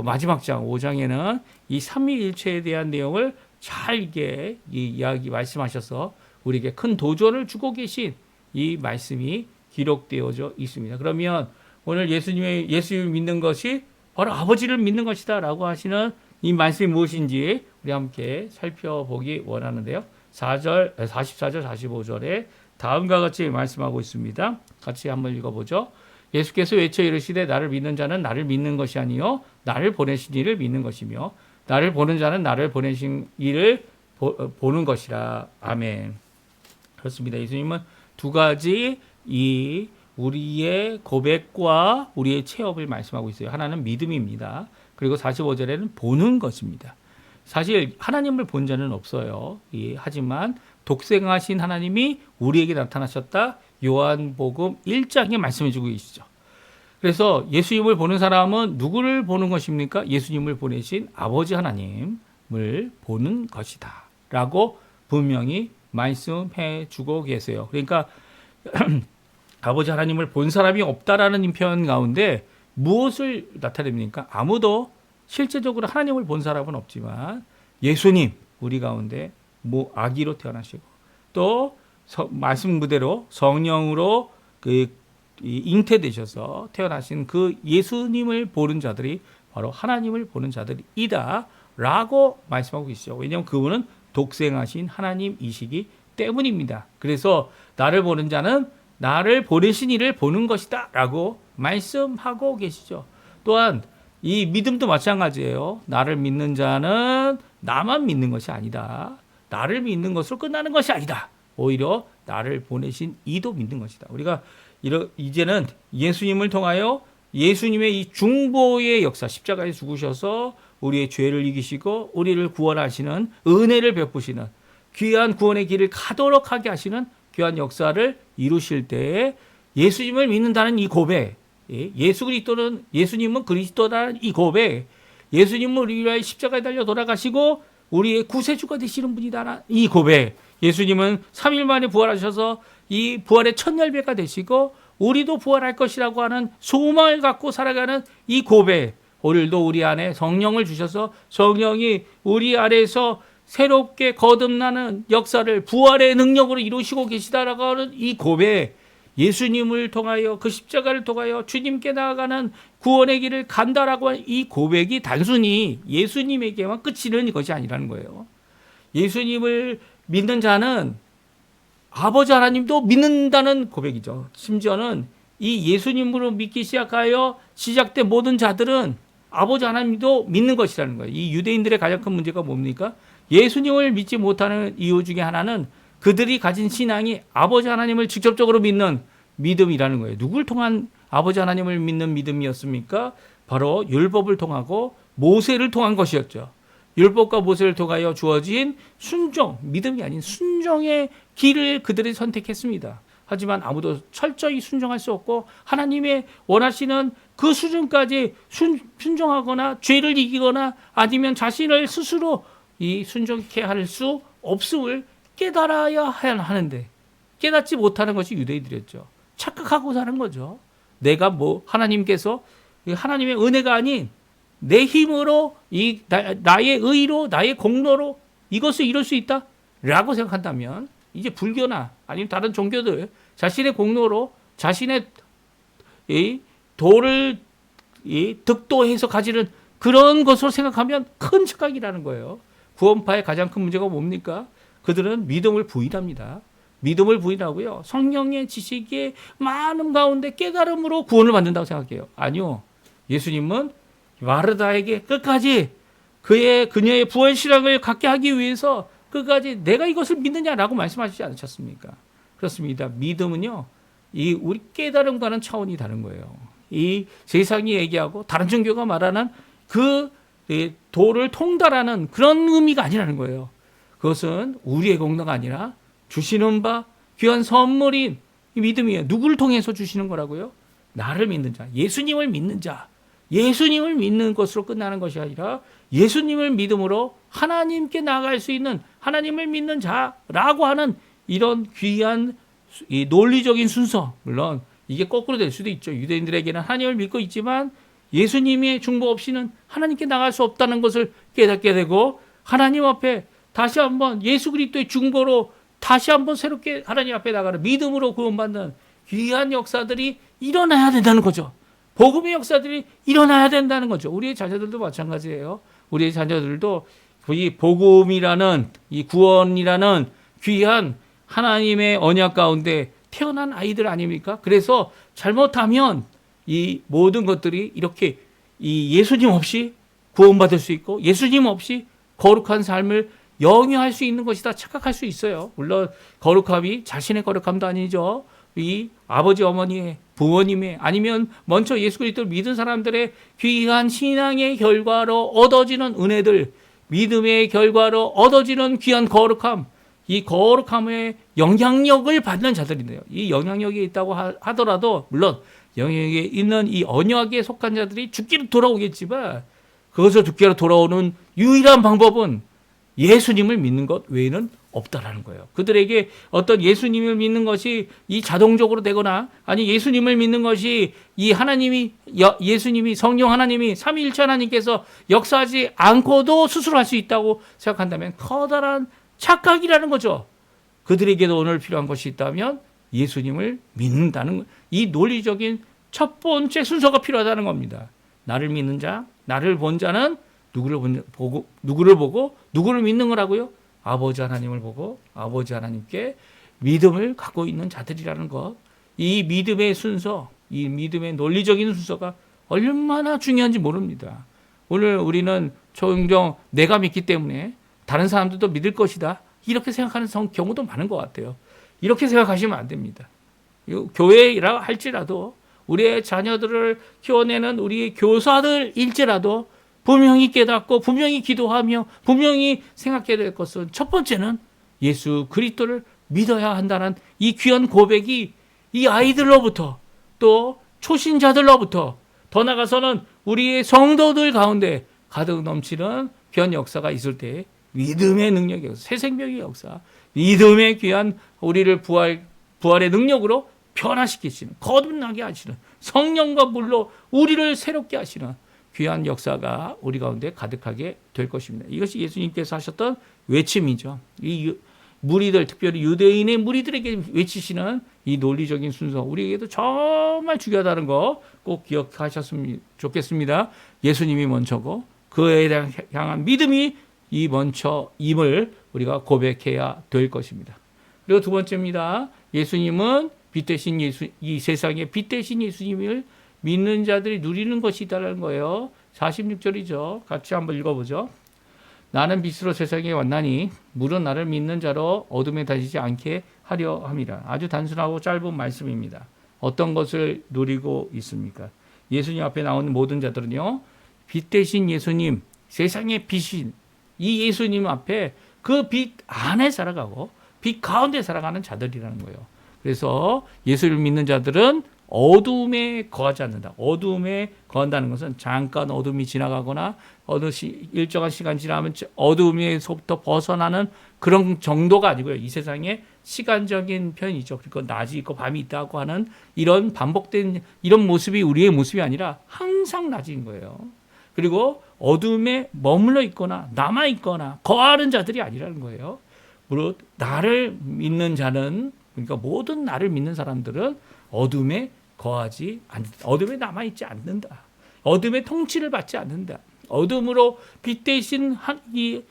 마지막 장 5장에는 이 삼위일체에 대한 내용을 잘 이게 이야기 말씀하셔서 우리에게 큰 도전을 주고 계신 이 말씀이 기록되어져 있습니다. 그러면 오늘 예수님을 믿는 것이 바로 아버지를 믿는 것이다 라고 하시는 이 말씀이 무엇인지 우리 함께 살펴보기 원하는데요. 44절, 45절에 다음과 같이 말씀하고 있습니다. 같이 한번 읽어보죠. 예수께서 외쳐 이르시되 나를 믿는 자는 나를 믿는 것이 아니요 나를 보내신 이를 믿는 것이며 나를 보는 자는 나를 보내신 이를 보는 것이라. 아멘. 그렇습니다. 예수님은 두 가지 이 우리의 고백과 우리의 체험을 말씀하고 있어요. 하나는 믿음입니다. 그리고 45절에는 보는 것입니다. 사실 하나님을 본 자는 없어요. 하지만 독생하신 하나님이 우리에게 나타나셨다. 요한복음 1장에 말씀해 주고 계시죠. 그래서 예수님을 보는 사람은 누구를 보는 것입니까? 예수님을 보내신 아버지 하나님을 보는 것이다 라고 분명히 말씀해 주고 계세요. 그러니까 아버지 하나님을 본 사람이 없다라는 표현 가운데 무엇을 나타냅니까? 아무도 실제적으로 하나님을 본 사람은 없지만 예수님 우리 가운데 아기로 태어나시고 또 말씀 그대로 성령으로 잉태되셔서 태어나신 그 예수님을 보는 자들이 바로 하나님을 보는 자들이다 라고 말씀하고 계시죠. 왜냐하면 그분은 독생하신 하나님이시기 때문입니다. 그래서 나를 보는 자는 나를 보내신 이를 보는 것이다 라고 말씀하고 계시죠. 또한 이 믿음도 마찬가지예요. 나를 믿는 자는 나만 믿는 것이 아니다. 나를 믿는 것으로 끝나는 것이 아니다. 오히려 나를 보내신 이도 믿는 것이다. 우리가 이제는 예수님을 통하여 예수님의 이 중보의 역사, 십자가에 죽으셔서 우리의 죄를 이기시고 우리를 구원하시는 은혜를 베푸시는 귀한 구원의 길을 가도록 하게 하시는 귀한 역사를 이루실 때에 예수님을 믿는다는 이 고백, 예수님은 그리스도라는 이 고백, 예수님은 우리 위하여 십자가에 달려 돌아가시고 우리의 구세주가 되시는 분이다라는 이 고백, 예수님은 3일 만에 부활하셔서 이 부활의 첫 열매가 되시고 우리도 부활할 것이라고 하는 소망을 갖고 살아가는 이 고백, 오늘도 우리 안에 성령을 주셔서 성령이 우리 안에서 새롭게 거듭나는 역사를 부활의 능력으로 이루시고 계시다라고 하는 이 고백, 예수님을 통하여 그 십자가를 통하여 주님께 나아가는 구원의 길을 간다라고 하는 이 고백이 단순히 예수님에게만 끝이는 것이 아니라는 거예요. 예수님을 믿는 자는 아버지 하나님도 믿는다는 고백이죠. 심지어는 이 예수님으로 믿기 시작하여 시작된 모든 자들은 아버지 하나님도 믿는 것이라는 거예요. 이 유대인들의 가장 큰 문제가 뭡니까? 예수님을 믿지 못하는 이유 중에 하나는 그들이 가진 신앙이 아버지 하나님을 직접적으로 믿는 믿음이라는 거예요. 누굴 통한 아버지 하나님을 믿는 믿음이었습니까? 바로 율법을 통하고 모세를 통한 것이었죠. 율법과 모세를 통하여 주어진 순종, 믿음이 아닌 순종의 길을 그들이 선택했습니다. 하지만 아무도 철저히 순종할 수 없고 하나님의 원하시는 그 수준까지 순종하거나 죄를 이기거나 아니면 자신을 스스로 이 순종케 할 수 없음을 깨달아야 하는데 깨닫지 못하는 것이 유대인들이었죠. 착각하고 사는 거죠. 내가 하나님께서 하나님의 은혜가 아닌 내 힘으로 나의 의로 나의 공로로 이것을 이룰 수 있다라고 생각한다면 이제 불교나 아니면 다른 종교들 자신의 공로로 자신의 이 도를 득도해서 가지는 그런 것으로 생각하면 큰 착각이라는 거예요. 구원파의 가장 큰 문제가 뭡니까? 그들은 믿음을 부인합니다. 믿음을 부인하고요. 성령의 지식의 많은 가운데 깨달음으로 구원을 받는다고 생각해요. 아니요. 예수님은 마르다에게 끝까지 그녀의 부활 신앙을 갖게 하기 위해서 끝까지 내가 이것을 믿느냐라고 말씀하시지 않으셨습니까? 그렇습니다. 믿음은요, 우리 깨달음과는 차원이 다른 거예요. 이 세상이 얘기하고 다른 종교가 말하는 그 도를 통달하는 그런 의미가 아니라는 거예요. 그것은 우리의 공로가 아니라 주시는 바 귀한 선물인 믿음이에요. 누구를 통해서 주시는 거라고요? 나를 믿는 자, 예수님을 믿는 자, 예수님을 믿는 것으로 끝나는 것이 아니라 예수님을 믿음으로 하나님께 나아갈 수 있는 하나님을 믿는 자라고 하는 이런 귀한 이 논리적인 순서, 물론 이게 거꾸로 될 수도 있죠. 유대인들에게는 하나님을 믿고 있지만 예수님의 중보 없이는 하나님께 나갈 수 없다는 것을 깨닫게 되고 하나님 앞에 다시 한번 예수 그리스도의 중보로 다시 한번 새롭게 하나님 앞에 나가는 믿음으로 구원받는 귀한 역사들이 일어나야 된다는 거죠. 복음의 역사들이 일어나야 된다는 거죠. 우리의 자녀들도 마찬가지예요. 우리의 자녀들도 이 복음이라는 이 구원이라는 귀한 하나님의 언약 가운데 태어난 아이들 아닙니까? 그래서 잘못하면 이 모든 것들이 이렇게 이 예수님 없이 구원받을 수 있고 예수님 없이 거룩한 삶을 영위할 수 있는 것이다 착각할 수 있어요. 물론 거룩함이 자신의 거룩함도 아니죠. 이 아버지 어머니의 부모님의 아니면 먼저 예수 그리스도를 믿은 사람들의 귀한 신앙의 결과로 얻어지는 은혜들, 믿음의 결과로 얻어지는 귀한 거룩함, 이 거룩함의 영향력을 받는 자들인데요. 이 영향력이 있다고 하더라도 물론 영향력에 있는 이 언약에 속한 자들이 죽기로 돌아오겠지만 그것을 죽기로 돌아오는 유일한 방법은 예수님을 믿는 것 외에는 없다라는 거예요. 그들에게 어떤 예수님을 믿는 것이 이 자동적으로 되거나 아니 예수님을 믿는 것이 이 하나님이 예수님이 성령 하나님이 삼위일체 하나님께서 역사하지 않고도 스스로 할 수 있다고 생각한다면 커다란 착각이라는 거죠. 그들에게도 오늘 필요한 것이 있다면 예수님을 믿는다는 이 논리적인 첫 번째 순서가 필요하다는 겁니다. 나를 믿는 자, 나를 본 자는 누구를 보고 누구를 믿는 거라고요? 아버지 하나님을 보고 아버지 하나님께 믿음을 갖고 있는 자들이라는 것. 이 믿음의 순서, 이 믿음의 논리적인 순서가 얼마나 중요한지 모릅니다. 오늘 우리는 종종 내가 믿기 때문에 다른 사람들도 믿을 것이다. 이렇게 생각하는 경우도 많은 것 같아요. 이렇게 생각하시면 안 됩니다. 교회라 할지라도 우리의 자녀들을 키워내는 우리 교사들일지라도 분명히 깨닫고 분명히 기도하며 분명히 생각해야 될 것은 첫 번째는 예수 그리스도를 믿어야 한다는 이 귀한 고백이 이 아이들로부터 또 초신자들로부터 더 나아가서는 우리의 성도들 가운데 가득 넘치는 귀한 역사가 있을 때 믿음의 능력의 역사, 새 생명의 역사, 믿음의 귀한 우리를 부활의 능력으로 변화시키시는, 거듭나게 하시는 성령과 물로 우리를 새롭게 하시는 귀한 역사가 우리 가운데 가득하게 될 것입니다. 이것이 예수님께서 하셨던 외침이죠. 이 무리들, 특별히 유대인의 무리들에게 외치시는 이 논리적인 순서, 우리에게도 정말 중요하다는 거 꼭 기억하셨으면 좋겠습니다. 예수님이 먼저고 그에 향한 믿음이 이 먼저임을 우리가 고백해야 될 것입니다. 그리고 두 번째입니다. 예수님은 빛 대신 이 세상의 빛 대신 예수님을 믿는 자들이 누리는 것이다라는 거예요. 46절이죠. 같이 한번 읽어보죠. 나는 빛으로 세상에 왔나니 물은 나를 믿는 자로 어둠에 다니지 않게 하려 함이라. 아주 단순하고 짧은 말씀입니다. 어떤 것을 누리고 있습니까? 예수님 앞에 나오는 모든 자들은요, 빛 대신 예수님, 세상의 빛인 이 예수님 앞에 그 빛 안에 살아가고 빛 가운데 살아가는 자들이라는 거예요. 그래서 예수를 믿는 자들은 어둠에 거하지 않는다. 어둠에 거한다는 것은 잠깐 어둠이 지나가거나 일정한 시간 지나면 어둠에서부터 벗어나는 그런 정도가 아니고요. 이 세상에 시간적인 편이죠. 그리고 낮이 있고 밤이 있다고 하는 이런 반복된 이런 모습이 우리의 모습이 아니라 항상 낮인 거예요. 그리고 어둠에 머물러 있거나 남아 있거나 거하는 자들이 아니라는 거예요. 물론 나를 믿는 자는, 그러니까 모든 나를 믿는 사람들은 어둠에 거하지 않는다. 어둠에 남아있지 않는다. 어둠의 통치를 받지 않는다. 어둠으로 빛 대신 이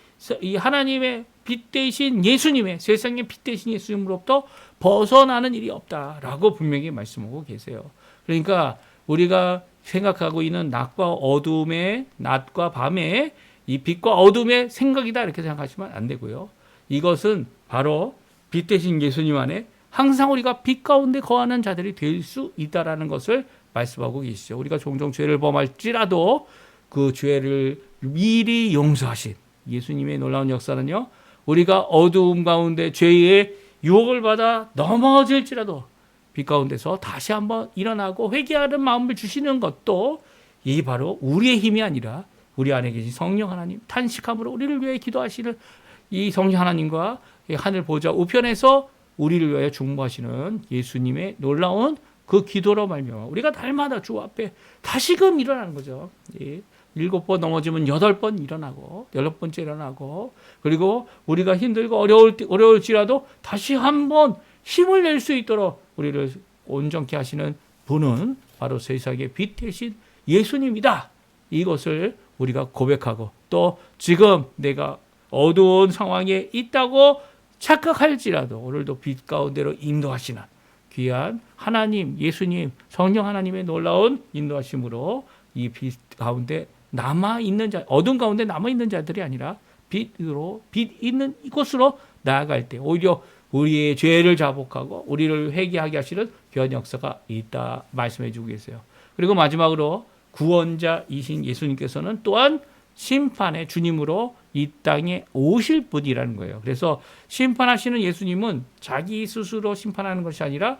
하나님의 빛 대신 예수님의, 세상의 빛 대신 예수님으로부터 벗어나는 일이 없다라고 분명히 말씀하고 계세요. 그러니까 우리가 생각하고 있는 낮과 밤의 이 빛과 어둠의 생각이다 이렇게 생각하시면 안 되고요. 이것은 바로 빛 대신 예수님 안에 항상 우리가 빛 가운데 거하는 자들이 될 수 있다라는 것을 말씀하고 계시죠. 우리가 종종 죄를 범할지라도 그 죄를 미리 용서하신 예수님의 놀라운 역사는요, 우리가 어두움 가운데 죄의 유혹을 받아 넘어질지라도 빛 가운데서 다시 한번 일어나고 회개하는 마음을 주시는 것도 이 바로 우리의 힘이 아니라 우리 안에 계신 성령 하나님, 탄식함으로 우리를 위해 기도하시는 이 성령 하나님과 하늘 보좌 우편에서 우리를 위하여 중보하시는 예수님의 놀라운 그 기도로 말미암아 우리가 날마다 주 앞에 다시금 일어나는 거죠. 7번 넘어지면 8번 일어나고 8번째 일어나고, 그리고 우리가 힘들고 어려울지라도 다시 한번 힘을 낼 수 있도록 우리를 온전케 하시는 분은 바로 세상의 빛 대신 예수님이다. 이것을 우리가 고백하고, 또 지금 내가 어두운 상황에 있다고 착각할지라도 오늘도 빛 가운데로 인도하시는 귀한 하나님, 예수님, 성령 하나님의 놀라운 인도하심으로 이 빛 가운데 남아있는 자, 어둠 가운데 남아있는 자들이 아니라 빛 있는 이곳으로 나아갈 때 오히려 우리의 죄를 자복하고 우리를 회개하게 하시는 귀한 역사가 있다 말씀해 주고 계세요. 그리고 마지막으로 구원자이신 예수님께서는 또한 심판의 주님으로 이 땅에 오실 분이라는 거예요. 그래서 심판하시는 예수님은 자기 스스로 심판하는 것이 아니라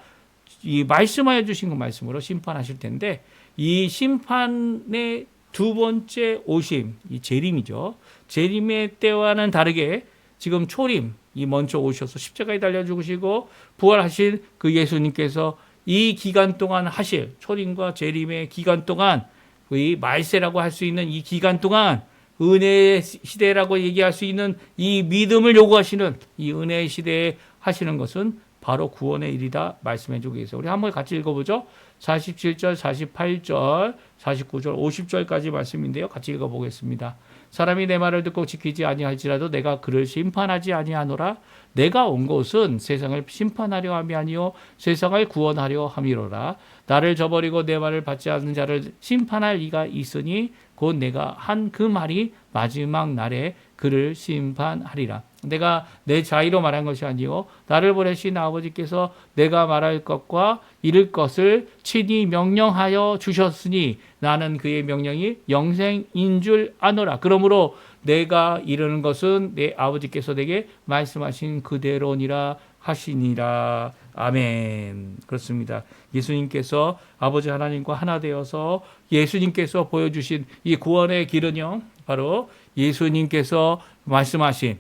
이 말씀하여 주신 그 말씀으로 심판하실 텐데, 이 심판의 두 번째 오심, 이 재림이죠. 재림의 때와는 다르게 지금 초림, 이 먼저 오셔서 십자가에 달려 죽으시고 부활하신 그 예수님께서 이 기간 동안 하실 초림과 재림의 기간 동안, 이 말세라고 할 수 있는 이 기간 동안 은혜의 시대라고 얘기할 수 있는 이 믿음을 요구하시는 이 은혜의 시대에 하시는 것은 바로 구원의 일이다 말씀해 주고 계세요. 우리 한번 같이 읽어보죠. 47절, 48절, 49절, 50절까지 말씀인데요. 같이 읽어보겠습니다. 사람이 내 말을 듣고 지키지 아니할지라도 내가 그를 심판하지 아니하노라. 내가 온 것은 세상을 심판하려 함이 아니요 세상을 구원하려 함이로라. 나를 저버리고 내 말을 받지 않는 자를 심판할 이가 있으니 곧 내가 한 그 말이 마지막 날에 그를 심판하리라. 내가 내 자의로 말한 것이 아니요 나를 보내신 아버지께서 내가 말할 것과 이룰 것을 친히 명령하여 주셨으니 나는 그의 명령이 영생인 줄 아노라. 그러므로 내가 이르는 것은 내 아버지께서 내게 말씀하신 그대로니라 하시니라. 아멘. 그렇습니다. 예수님께서 아버지 하나님과 하나 되어서 예수님께서 보여주신 이 구원의 길은요, 바로 예수님께서 말씀하신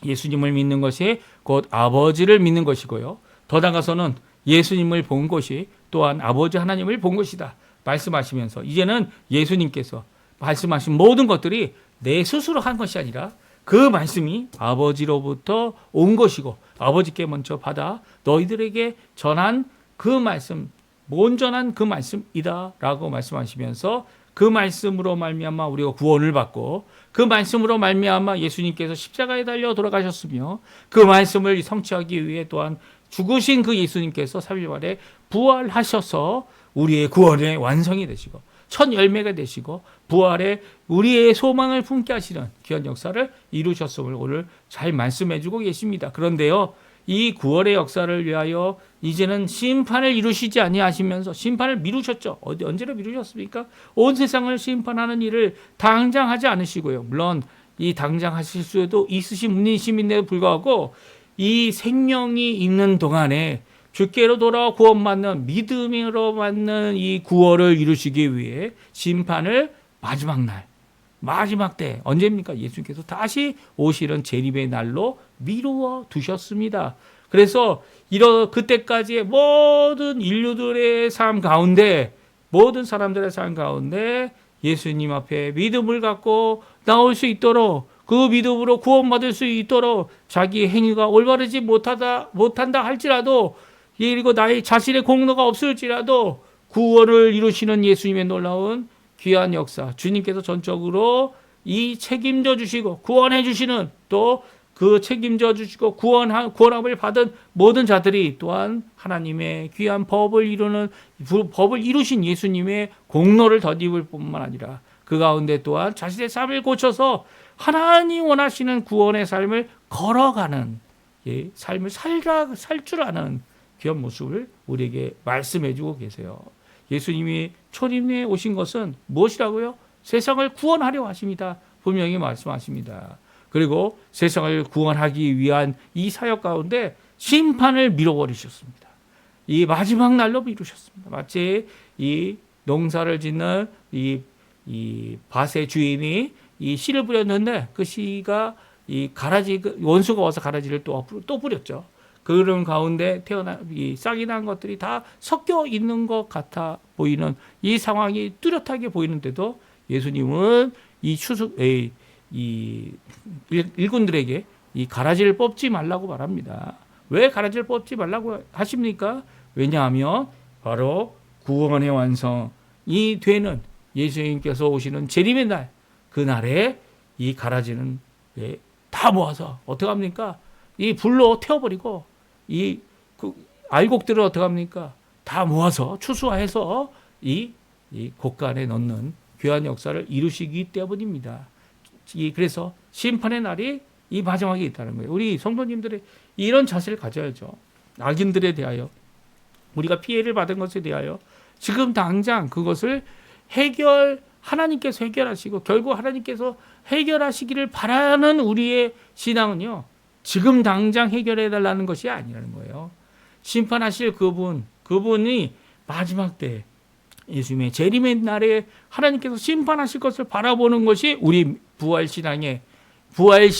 예수님을 믿는 것이 곧 아버지를 믿는 것이고요. 더 나아가서는 예수님을 본 것이 또한 아버지 하나님을 본 것이다 말씀하시면서, 이제는 예수님께서 말씀하신 모든 것들이 내 스스로 한 것이 아니라 그 말씀이 아버지로부터 온 것이고 아버지께 먼저 받아 너희들에게 전한 그 말씀, 온전한 그 말씀이다 라고 말씀하시면서, 그 말씀으로 말미암아 우리가 구원을 받고, 그 말씀으로 말미암아 예수님께서 십자가에 달려 돌아가셨으며, 그 말씀을 성취하기 위해 또한 죽으신 그 예수님께서 3일 만에 부활하셔서 우리의 구원의 완성이 되시고 첫 열매가 되시고 부활에 우리의 소망을 품게 하시는 귀한 역사를 이루셨음을 오늘 잘 말씀해 주고 계십니다. 그런데요, 이 구원의 역사를 위하여 이제는 심판을 이루시지 아니하시면서 심판을 미루셨죠. 언제로 미루셨습니까? 온 세상을 심판하는 일을 당장 하지 않으시고요. 물론 이 당장 하실 수도 있으신 분이심인데도 불구하고 이 생명이 있는 동안에 주께로 돌아와 구원받는, 믿음으로 받는 이 구원을 이루시기 위해 심판을 마지막 날, 마지막 때, 언제입니까? 예수님께서 다시 오시는 재림의 날로 미루어 두셨습니다. 그래서 그때까지의 모든 인류들의 삶 가운데, 모든 사람들의 삶 가운데 예수님 앞에 믿음을 갖고 나올 수 있도록, 그 믿음으로 구원받을 수 있도록 자기 행위가 올바르지 못한다 할지라도, 그리고 나의 자신의 공로가 없을지라도 구원을 이루시는 예수님의 놀라운 귀한 역사, 주님께서 전적으로 이 책임져 주시고 구원해 주시는, 또 그 책임져 주시고 구원함을 받은 모든 자들이 또한 하나님의 귀한 법을 이루신 예수님의 공로를 덧입을 뿐만 아니라 그 가운데 또한 자신의 삶을 고쳐서 하나님 원하시는 구원의 삶을 걸어가는, 삶을 살 줄 아는 귀한 모습을 우리에게 말씀해 주고 계세요. 예수님이 초림에 오신 것은 무엇이라고요? 세상을 구원하려 하십니다. 분명히 말씀하십니다. 그리고 세상을 구원하기 위한 이 사역 가운데 심판을 미뤄버리셨습니다. 이 마지막 날로 미루셨습니다. 마치 이 농사를 짓는 이 밭의 주인이 이 씨를 뿌렸는데 그 씨가 이 가라지, 원수가 와서 가라지를 또 뿌렸죠. 그런 가운데 이 싹이 난 것들이 다 섞여 있는 것 같아 보이는 이 상황이 뚜렷하게 보이는데도 예수님은 이 일꾼들에게 이 가라지를 뽑지 말라고 말합니다. 왜 가라지를 뽑지 말라고 하십니까? 왜냐하면 바로 구원의 완성이 되는 예수님께서 오시는 재림의 날, 그 날에 이 가라지는 다 모아서 어떻게 합니까? 이 불로 태워버리고 이 알곡들을 어떻게 합니까? 다 모아서 추수해서 이 곳간에 넣는 귀한 역사를 이루시기 때문입니다. 그래서 심판의 날이 이 마지막에 있다는 거예요. 우리 성도님들의 이런 자세를 가져야죠. 악인들에 대하여, 우리가 피해를 받은 것에 대하여 지금 당장 그것을 하나님께서 해결하시고 결국 하나님께서 해결하시기를 바라는 우리의 신앙은요, 지금 당장 해결해 달라는 것이 아니라는 거예요. 심판하실 그분이 마지막 때 예수님의 재림의 날에 하나님께서 심판하실 것을 바라보는 것이 우리 부활신앙의 부활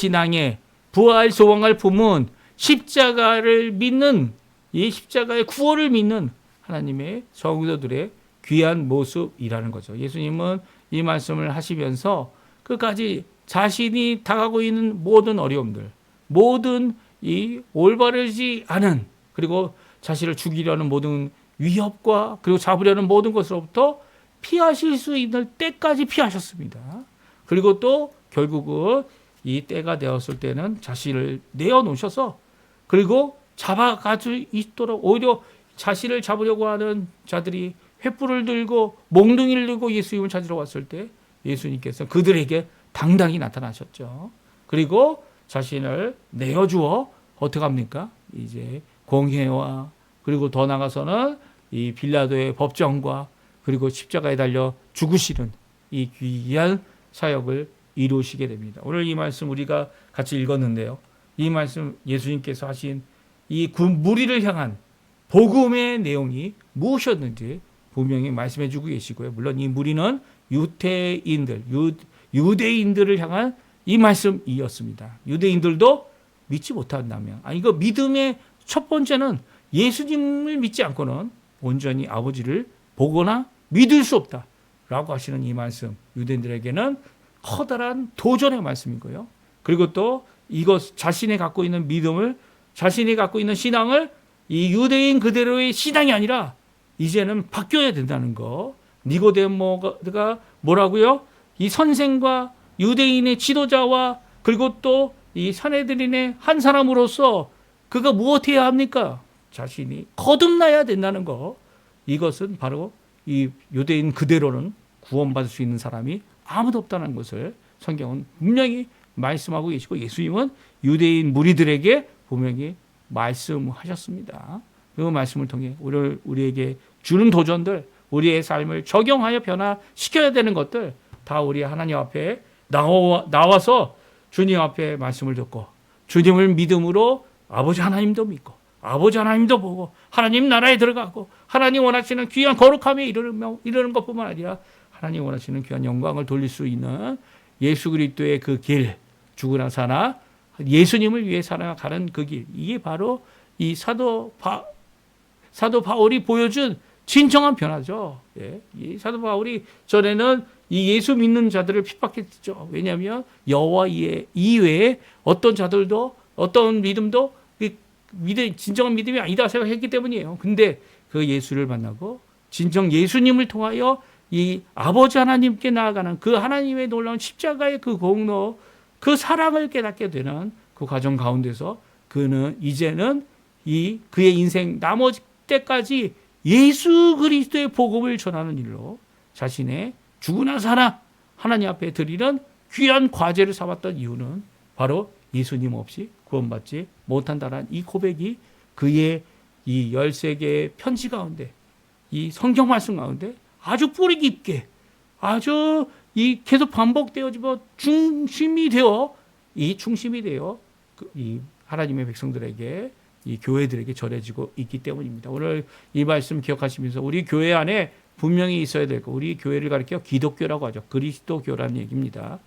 소망을 품은 십자가를 믿는, 이 십자가의 구원을 믿는 하나님의 성도들의 귀한 모습이라는 거죠. 예수님은 이 말씀을 하시면서 끝까지 자신이 당하고 있는 모든 어려움들, 모든 이 올바르지 않은, 그리고 자신을 죽이려는 모든 위협과 그리고 잡으려는 모든 것으로부터 피하실 수 있는 때까지 피하셨습니다. 그리고 또 결국은 이 때가 되었을 때는 자신을 내어놓으셔서, 그리고 잡아가지고 있도록, 오히려 자신을 잡으려고 하는 자들이 횃불을 들고 몽둥이를 들고 예수님을 찾으러 왔을 때 예수님께서 그들에게 당당히 나타나셨죠. 그리고 자신을 내어주어 어떻게 합니까? 이제 공회와 그리고 더 나가서는 이 빌라도의 법정과 그리고 십자가에 달려 죽으시는 이 귀한 사역을 이루시게 됩니다. 오늘 이 말씀 우리가 같이 읽었는데요. 이 말씀 예수님께서 하신 이 무리를 향한 복음의 내용이 무엇이었는지 분명히 말씀해 주고 계시고요. 물론 이 무리는 유대인들을 향한 이 말씀이었습니다. 유대인들도 믿지 못한다면, 이거 믿음의 첫 번째는 예수님을 믿지 않고는 온전히 아버지를 보거나 믿을 수 없다라고 하시는 이 말씀, 유대인들에게는 커다란 도전의 말씀이고요. 그리고 또 이것 자신이 갖고 있는 믿음을, 자신이 갖고 있는 신앙을 이 유대인 그대로의 신앙이 아니라 이제는 바뀌어야 된다는 거. 니고데모가 뭐라고요? 이 선생과 유대인의 지도자와 그리고 또 이 산헤드린의 한 사람으로서 그가 무엇해야 합니까? 자신이 거듭나야 된다는 거. 이것은 바로 이 유대인 그대로는 구원받을 수 있는 사람이 아무도 없다는 것을 성경은 분명히 말씀하고 계시고 예수님은 유대인 무리들에게 분명히 말씀하셨습니다. 그 말씀을 통해 우리에게 주는 도전들, 우리의 삶을 적용하여 변화시켜야 되는 것들 다 우리 하나님 앞에 나와서 주님 앞에 말씀을 듣고 주님을 믿음으로 아버지 하나님도 믿고 아버지 하나님도 보고 하나님 나라에 들어가고 하나님 원하시는 귀한 거룩함에 이르는 것뿐만 아니라 하나님 원하시는 귀한 영광을 돌릴 수 있는 예수 그리스도의 그 길, 죽으나 사나 예수님을 위해 살아가는 그 길, 이게 바로 이 사도 바울이 보여준 진정한 변화죠. 예. 이 사도 바울이 전에는 이 예수 믿는 자들을 핍박했죠. 왜냐하면 여호와 이외에 어떤 자들도 어떤 믿음도 진정한 믿음이 아니다 생각했기 때문이에요. 근데 그 예수를 만나고 진정 예수님을 통하여 이 아버지 하나님께 나아가는 그 하나님의 놀라운 십자가의 그 공로, 그 사랑을 깨닫게 되는 그 과정 가운데서 그는 이제는 그의 인생 나머지 때까지 예수 그리스도의 복음을 전하는 일로 자신의 죽으나 살아 하나님 앞에 드리는 귀한 과제를 삼았던 이유는 바로 예수님 없이 구원받지 못한다는 이 고백이 그의 이 13개의 편지 가운데, 이 성경 말씀 가운데 아주 뿌리 깊게, 아주 계속 반복되어지고 중심이 되어 이 하나님의 백성들에게, 이 교회들에게 전해지고 있기 때문입니다. 오늘 이 말씀 기억하시면서 우리 교회 안에 분명히 있어야 될 거, 우리 교회를 가리켜 기독교라고 하죠. 그리스도교라는 얘기입니다.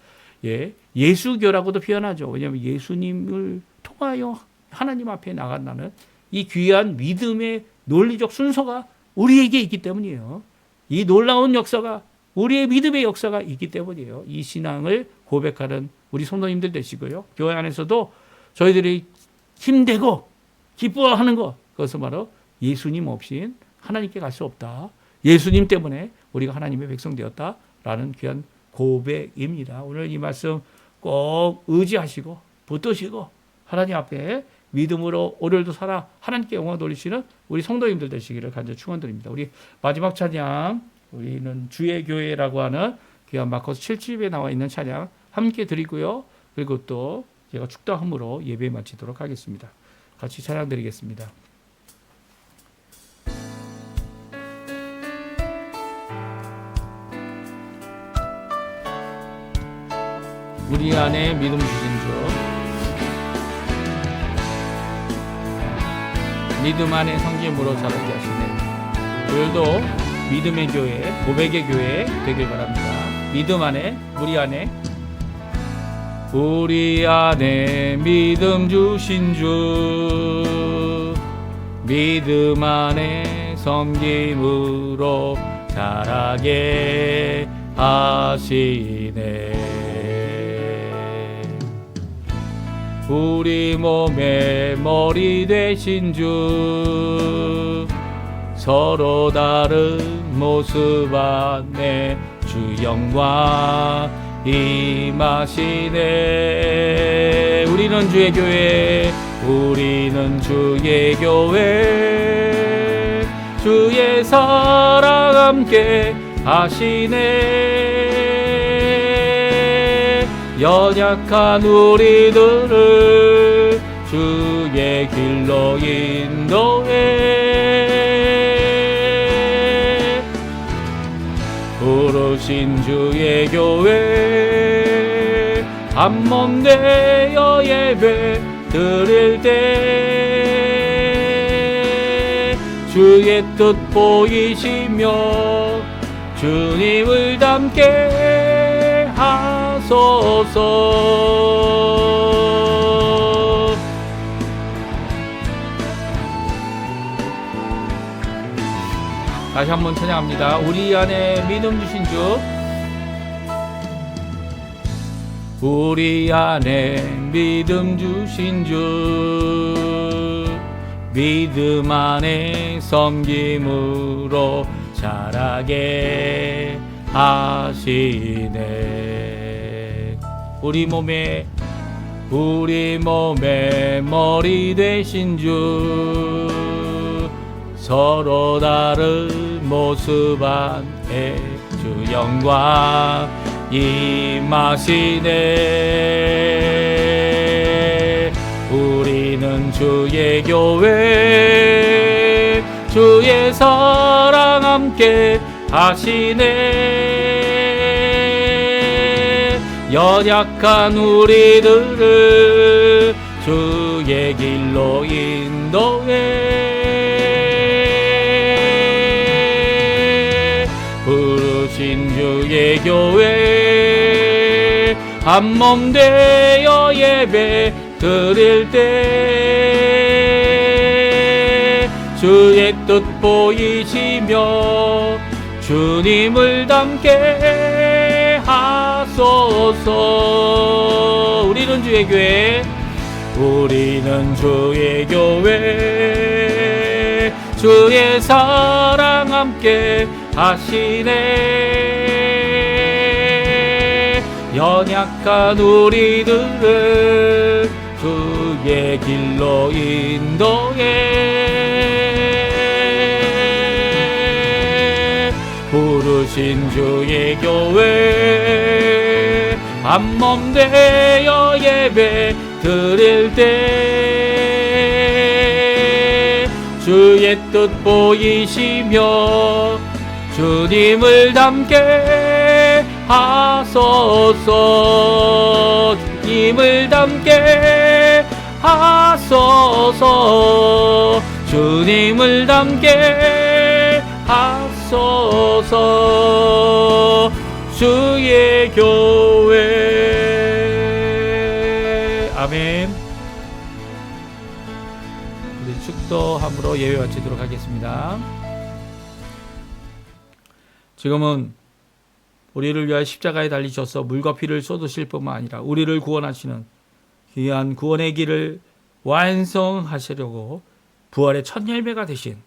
예, 예수교라고도 표현하죠. 왜냐하면 예수님을 통하여 하나님 앞에 나간다는 이 귀한 믿음의 논리적 순서가 우리에게 있기 때문이에요. 이 놀라운 역사가 우리의 믿음의 역사가 있기 때문이에요. 이 신앙을 고백하는 우리 성도님들 되시고요. 교회 안에서도 저희들이 힘내고 기뻐하는 것, 그것은 바로 예수님 없인 하나님께 갈 수 없다. 예수님 때문에 우리가 하나님의 백성 되었다라는 귀한 고백입니다. 오늘 이 말씀 꼭 의지하시고 붙드시고 하나님 앞에 믿음으로 오늘도 살아 하나님께 영광 돌리시는 우리 성도님들 되시기를 간절히 축원드립니다. 우리 마지막 찬양, 우리는 주의 교회라고 하는 귀한 마커스 7집에 나와 있는 찬양 함께 드리고요. 그리고 또 제가 축도함으로 예배 마치도록 하겠습니다. 같이 찬양 드리겠습니다. 우리 안에 믿음 주신 주, 믿음 안에 성김으로 자라게 하시네. 오늘도 믿음의 교회, 고백의 교회 되길 바랍니다. 믿음 안에, 우리 안에 믿음 주신 주, 믿음 안에 섬김으로 자라게 하시네. 우리 몸의 머리 되신 주, 서로 다른 모습 안에 주 영광 임하시네. 우리는 주의 교회, 우리는 주의 교회, 주의 사랑 함께 하시네. 연약한 우리들을 주의 길로 인도해. 부르신 주의 교회, 한몸 되어 예배 드릴 때 주의 뜻 보이시며 주님을 닮게 하소서. 다시 한번 찬양합니다. 우리 안에 믿음 주신 주, 우리 안에 믿음 주신 주, 믿음 안에 섬김으로 자라게 하시네. 우리 몸에 머리 되신 주, 서로 다른 모습 안에 주 영광 임하시네. 우리는 주의 교회, 주의 사랑 함께 하시네. 연약한 우리들을 주의 길로 인도해. 부르신 주의 교회, 한몸 되어 예배 드릴 때 주의 뜻 보이시며 주님을 닮게 하소서. 우리는 주의 교회, 우리는 주의 교회, 주의 사랑 함께 하시네. 연약한 우리들을 주의 길로 인도해. 부르신 주의 교회, 한몸 되어 예배 드릴 때 주의 뜻 보이시며 주님을 닮게 하소서. 주님을 닮게 하소서. 주님을 닮게 하소서. 주의 교회. 아멘. 우리 축도함으로 예배 마치도록 하겠습니다. 지금은 우리를 위하여 십자가에 달리셔서 물과 피를 쏟으실 뿐만 아니라 우리를 구원하시는 귀한 구원의 길을 완성하시려고 부활의 첫 열매가 되신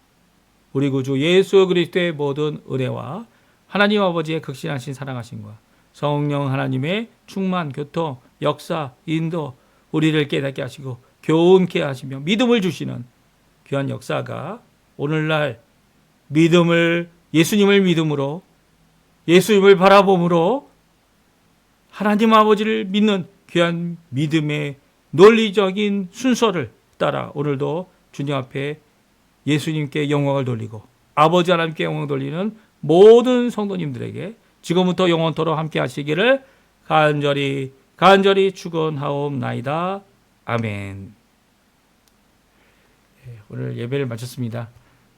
우리 구주 예수 그리스도의 모든 은혜와 하나님 아버지의 극진하신 사랑하심과 성령 하나님의 충만, 교통, 역사, 인도, 우리를 깨닫게 하시고 교훈케 하시며 믿음을 주시는 귀한 역사가 오늘날 믿음을, 예수님을 믿음으로, 예수님을 바라봄으로 하나님 아버지를 믿는 귀한 믿음의 논리적인 순서를 따라 오늘도 주님 앞에 예수님께 영광을 돌리고 아버지 하나님께 영광을 돌리는 모든 성도님들에게 지금부터 영원토록 함께 하시기를 간절히 축원하옵나이다. 아멘. 오늘 예배를 마쳤습니다.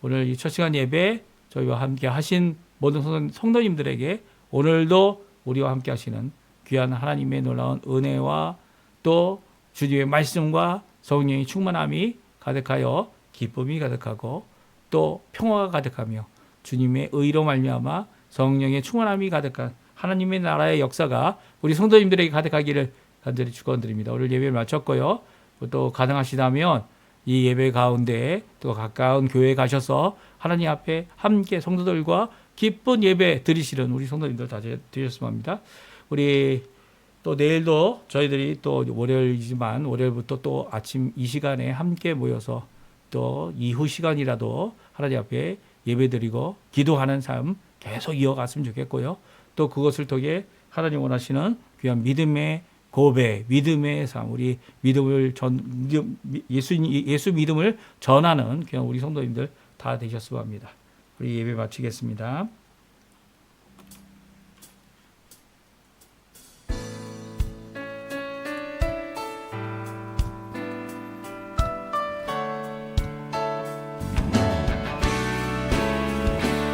오늘 이 첫 시간 예배 저희와 함께 하신 모든 성도님들에게 오늘도 우리와 함께 하시는 귀한 하나님의 놀라운 은혜와 또 주님의 말씀과 성령의 충만함이 가득하여 기쁨이 가득하고 또 평화가 가득하며 주님의 의로 말미암아 성령의 충만함이 가득한 하나님의 나라의 역사가 우리 성도님들에게 가득하기를 간절히 축원드립니다. 오늘 예배를 마쳤고요. 또 가능하시다면 이 예배 가운데 또 가까운 교회에 가셔서 하나님 앞에 함께 성도들과 기쁜 예배 드리시는 우리 성도님들 다 되셨으면 합니다. 우리 또 내일도 저희들이 또 월요일이지만 월요일부터 또 아침 이 시간에 함께 모여서 또 이후 시간이라도 하나님 앞에 예배드리고 기도하는 삶 계속 이어갔으면 좋겠고요. 또 그것을 통해 하나님 원하시는 귀한 믿음의 고백, 믿음의 삶, 우리 믿음을 예수 믿음을 전하는 그냥 우리 성도님들 다 되셨으면 합니다. 우리 예배 마치겠습니다.